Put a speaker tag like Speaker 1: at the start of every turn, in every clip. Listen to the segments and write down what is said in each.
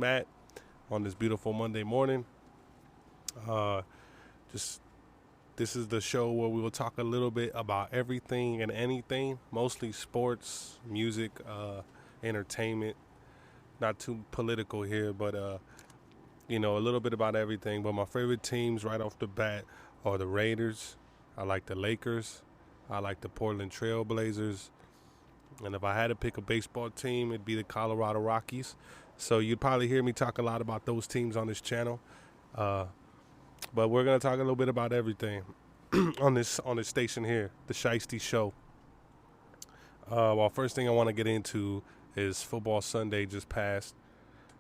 Speaker 1: Matt on this beautiful Monday morning. Uh, just This is the show where we will talk a little bit about everything and anything, mostly sports, music, entertainment. Not too political here, but a little bit about everything. But my favorite teams right off the bat are the Raiders. I like the Lakers. I like the Portland Trail Blazers. And if I had to pick a baseball team, it'd be the Colorado Rockies. So you'd probably hear me talk a lot about those teams on this channel. Uh, but we're gonna talk a little bit about everything on this station here, the Shiesty Show. Well, first thing I want to get into is football Sunday just passed.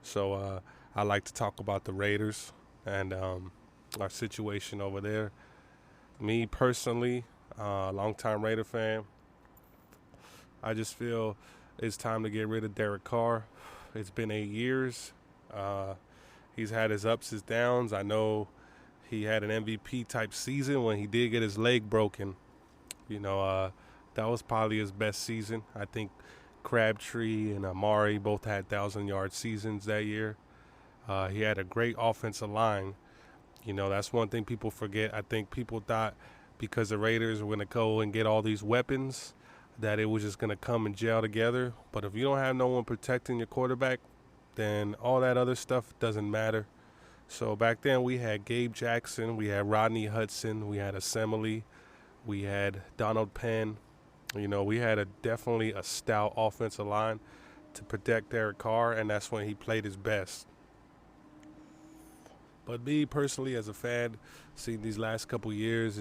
Speaker 1: So I like to talk about the Raiders and our situation over there. Me personally, longtime Raider fan, I just feel it's time to get rid of Derek Carr. It's been 8 years. He's had his ups, his downs. I know he had an MVP type season when he did get his leg broken. That was probably his best season. I think Crabtree and Amari both had 1,000-yard seasons that year. He had a great offensive line. That's one thing people forget. I think people thought because the Raiders were going to go and get all these weapons that it was just going to come and gel together. But if you don't have no one protecting your quarterback, then all that other stuff doesn't matter. So back then we had Gabe Jackson, we had Rodney Hudson, we had Assembly, we had Donald Penn. We had definitely a stout offensive line to protect Derek Carr, and that's when he played his best. But me personally, as a fan, seeing these last couple years,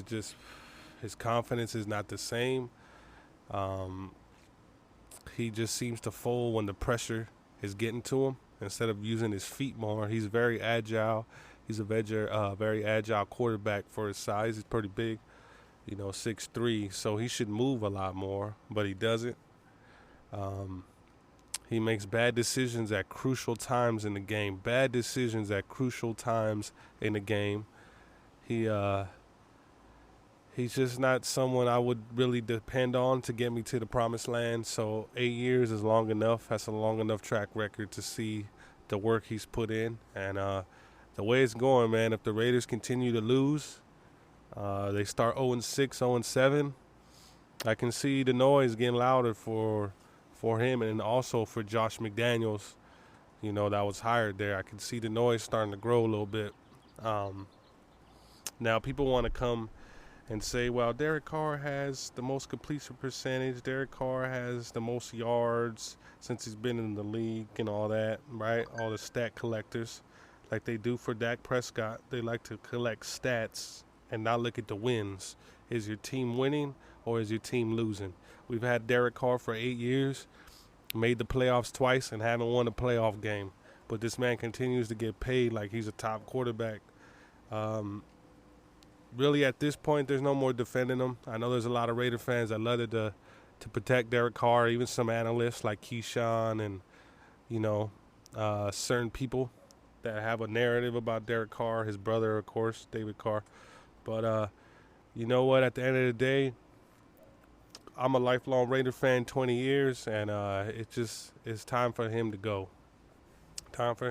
Speaker 1: his confidence is not the same. He just seems to fold when the pressure is getting to him instead of using his feet more. He's very agile. He's a very agile quarterback for his size. He's pretty big, 6'3", so he should move a lot more, but he doesn't. He makes bad decisions at crucial times in the game. He's just not someone I would really depend on to get me to the promised land. So 8 years is long enough. That's a long enough track record to see the work he's put in. And the way it's going, man, if the Raiders continue to lose, they start 0-6, 0-7, I can see the noise getting louder for him and also for Josh McDaniels, that was hired there. I can see the noise starting to grow a little bit. Now people want to come and say, well, Derek Carr has the most completion percentage. Derek Carr has the most yards since he's been in the league and all that, right? All the stat collectors, like they do for Dak Prescott. They like to collect stats and not look at the wins. Is your team winning or is your team losing? We've had Derek Carr for 8 years, made the playoffs twice, and haven't won a playoff game. But this man continues to get paid like he's a top quarterback. Really, at this point, there's no more defending him. I know there's a lot of Raider fans that love it to protect Derek Carr, even some analysts like Keyshawn and, certain people that have a narrative about Derek Carr, his brother, of course, David Carr. But you know what? At the end of the day, I'm a lifelong Raider fan, 20 years, and it's time for him to go. Time for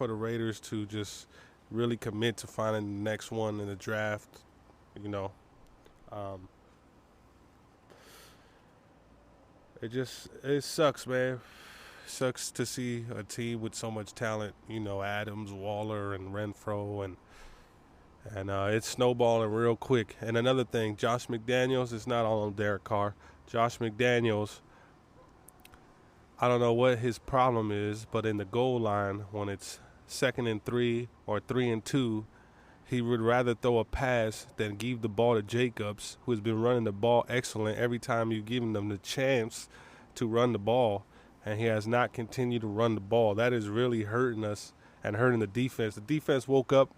Speaker 1: the Raiders to just really commit to finding the next one in the draft. It sucks, man. It sucks to see a team with so much talent, Adams, Waller, and Renfro, and it's snowballing real quick. And another thing, Josh McDaniels is not all on Derek Carr. Josh McDaniels, I don't know what his problem is, but in the goal line, when it's 2nd and 3 or 3 and 2, he would rather throw a pass than give the ball to Jacobs, who has been running the ball excellent every time you've given them the chance to run the ball, and he has not continued to run the ball. That is really hurting us and hurting the defense. The defense woke up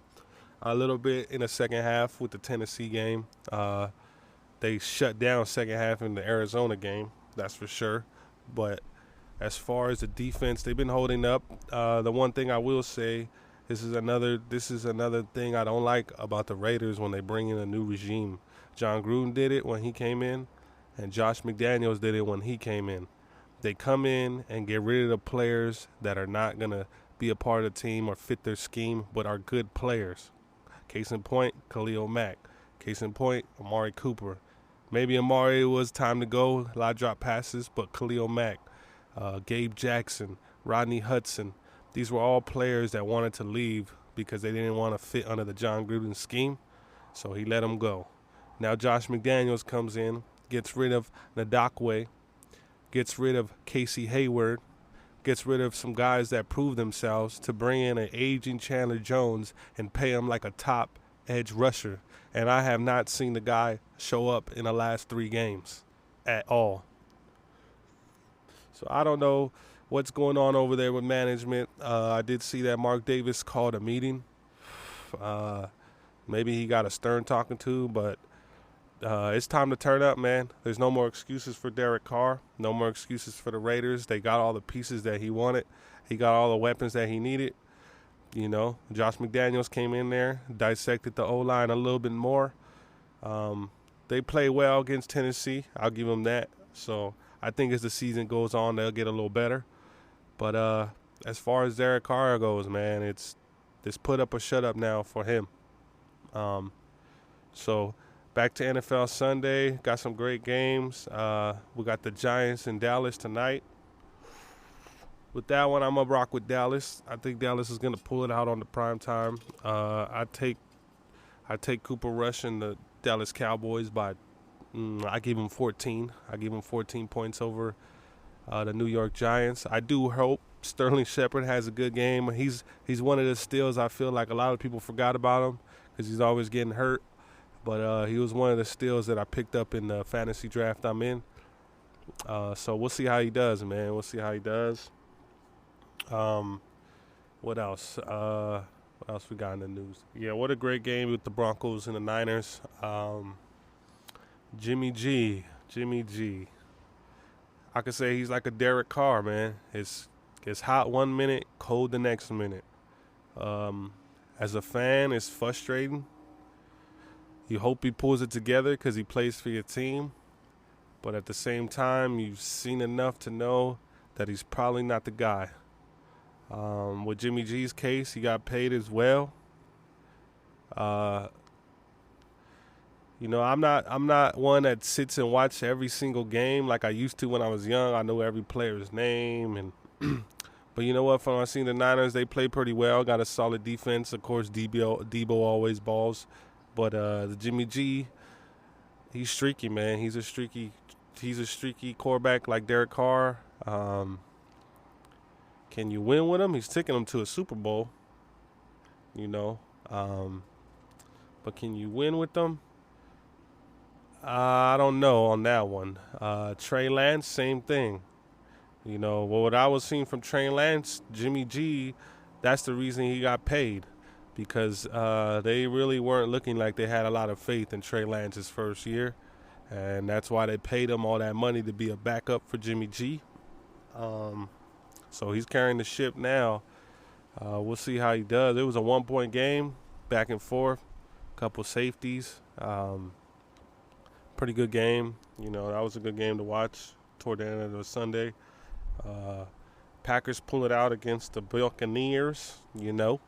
Speaker 1: a little bit in the second half with the Tennessee game. They shut down second half in the Arizona game, that's for sure. But as far as the defense, they've been holding up. The one thing I will say, this is another thing I don't like about the Raiders when they bring in a new regime. John Gruden did it when he came in, and Josh McDaniels did it when he came in. they come in and get rid of the players that are not going to be a part of the team or fit their scheme, but are good players. Case in point, Khalil Mack. Case in point, Amari Cooper. Maybe Amari was time to go, a lot of drop passes, but Khalil Mack, Gabe Jackson, Rodney Hudson, these were all players that wanted to leave because they didn't want to fit under the John Gruden scheme, so he let them go. Now Josh McDaniels comes in, gets rid of Ndakwe, gets rid of Casey Hayward, gets rid of some guys that prove themselves to bring in an aging Chandler Jones and pay him like a top edge rusher. And I have not seen the guy show up in the last 3 games at all. So I don't know what's going on over there with management. I did see that Mark Davis called a meeting. Maybe he got a stern talking to, but it's time to turn up, man. There's no more excuses for Derek Carr. No more excuses for the Raiders. They got all the pieces that he wanted. He got all the weapons that he needed. You know, Josh McDaniels came in there, dissected the O-line a little bit more. They play well against Tennessee. I'll give them that. So I think as the season goes on, they'll get a little better. But as far as Derek Carr goes, man, it's put up or shut up now for him. So back to NFL Sunday. Got some great games. We got the Giants in Dallas tonight. With that one, I'm going to rock with Dallas. I think Dallas is going to pull it out on the prime time. I take Cooper Rush and the Dallas Cowboys by I give them 14. I give them 14 points over the New York Giants. I do hope Sterling Shepard has a good game. He's one of the steals. I feel like a lot of people forgot about him because he's always getting hurt. But he was one of the steals that I picked up in the fantasy draft I'm in. So we'll see how he does, man. We'll see how he does. What else? What else we got in the news? Yeah, what a great game with the Broncos and the Niners. Jimmy G. I could say he's like a Derek Carr, man. It's hot one minute, cold the next minute. As a fan, it's frustrating. You hope he pulls it together because he plays for your team. But at the same time, you've seen enough to know that he's probably not the guy. With Jimmy G's case, he got paid as well. You know, I'm not one that sits and watch every single game like I used to when I was young. I know every player's name, and but you know what? From I seen the Niners, they play pretty well. Got a solid defense. Of course, Debo always balls, but the Jimmy G, he's streaky, man. He's a streaky quarterback like Derek Carr. Can you win with him? He's taking them to a Super Bowl, you know. But can you win with them? I don't know on that one. Trey Lance, same thing. You know, what I was seeing from Trey Lance, Jimmy G, that's the reason he got paid. Because they really weren't looking like they had a lot of faith in Trey Lance's first year. And that's why they paid him all that money to be a backup for Jimmy G. So he's carrying the ship now. We'll see how he does. It was a 1-point game, back and forth, couple safeties. Pretty good game. You know, that was a good game to watch toward the end of the Sunday. Packers pull it out against the Buccaneers, you know.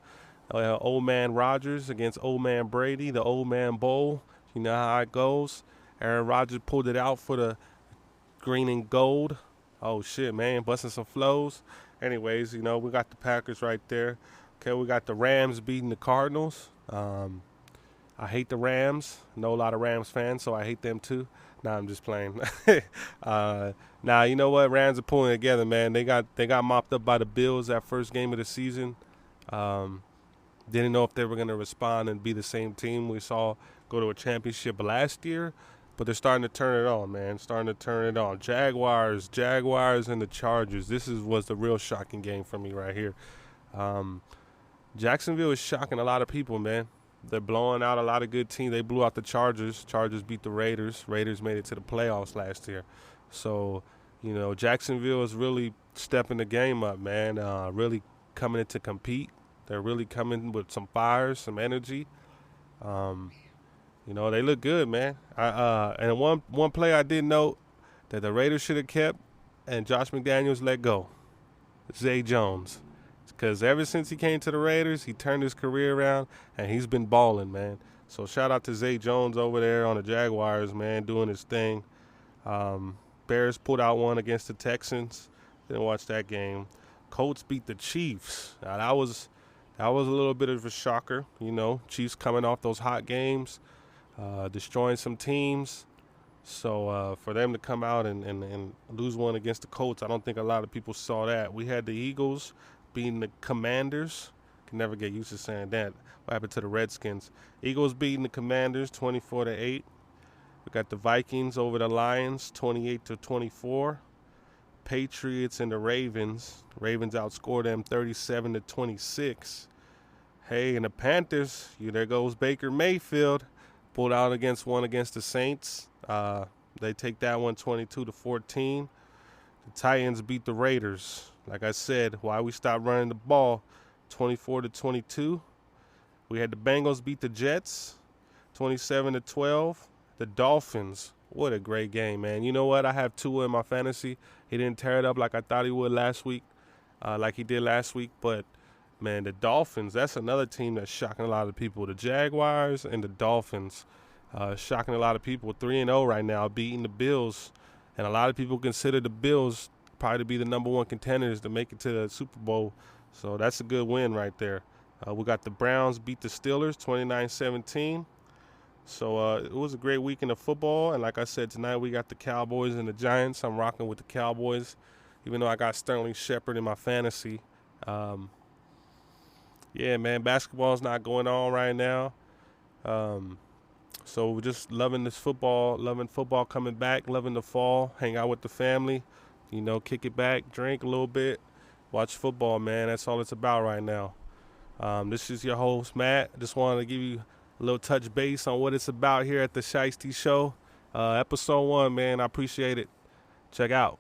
Speaker 1: Old man Rodgers against old man Brady, the old man bowl. You know how it goes. Aaron Rodgers pulled it out for the green and gold. Oh, shit, man, busting some flows. Anyways, you know, we got the Packers right there. Okay, we got the Rams beating the Cardinals. I hate the Rams. Know a lot of Rams fans, so I hate them too. Nah, I'm just playing. Nah, you know what? Rams are pulling together, man. They got mopped up by the Bills that first game of the season. Didn't know if they were going to respond and be the same team we saw go to a championship last year. But they're starting to turn it on, man. Starting to turn it on. Jaguars, and the Chargers. This was the real shocking game for me right here. Jacksonville is shocking a lot of people, man. They're blowing out a lot of good teams. They blew out the Chargers. Chargers beat the Raiders. Raiders made it to the playoffs last year. So, you know, Jacksonville is really stepping the game up, man. Really coming in to compete. They're really coming with some fire, some energy. You know, they look good, man. And one play I did note that the Raiders should have kept, and Josh McDaniels let go. Zay Jones. Because ever since he came to the Raiders, he turned his career around, and he's been balling, man. So shout out to Zay Jones over there on the Jaguars, man, doing his thing. Bears pulled out one against the Texans. Didn't watch that game. Colts beat the Chiefs. Now, that was a little bit of a shocker, you know. Chiefs coming off those hot games, destroying some teams. So for them to come out and lose one against the Colts, I don't think a lot of people saw that. We had the Eagles beating the Commanders. Can never get used to saying that. What happened to the Redskins? Eagles beating the Commanders 24-8. We got the Vikings over the Lions 28-24. Patriots and the Ravens. Ravens outscored them 37-26. Hey, and the Panthers, there goes Baker Mayfield. Pulled out against the Saints. They take that one 22-14. The Titans beat the Raiders. Like I said, why we stopped running the ball, 24-22. We had the Bengals beat the Jets, 27-12. The Dolphins, what a great game, man. You know what? I have Tua in my fantasy. He didn't tear it up like I thought he would last week, like he did last week. But, man, the Dolphins, that's another team that's shocking a lot of people. The Jaguars and the Dolphins, shocking a lot of people. 3-0 right now, beating the Bills. And a lot of people consider the Bills probably to be the number one contenders to make it to the Super Bowl. So that's a good win right there. We got the Browns beat the Steelers 29-17. So it was a great weekend of football. And like I said, tonight we got the Cowboys and the Giants. I'm rocking with the Cowboys, even though I got Sterling Shepard in my fantasy. Yeah, man, basketball's not going on right now. So we're just loving this football, loving football coming back, loving the fall, hang out with the family, kick it back, drink a little bit, watch football, man. That's all it's about right now. This is your host, Matt. Just wanted to give you a little touch base on what it's about here at the Shiesty Show. Episode 1, man. I appreciate it. Check out.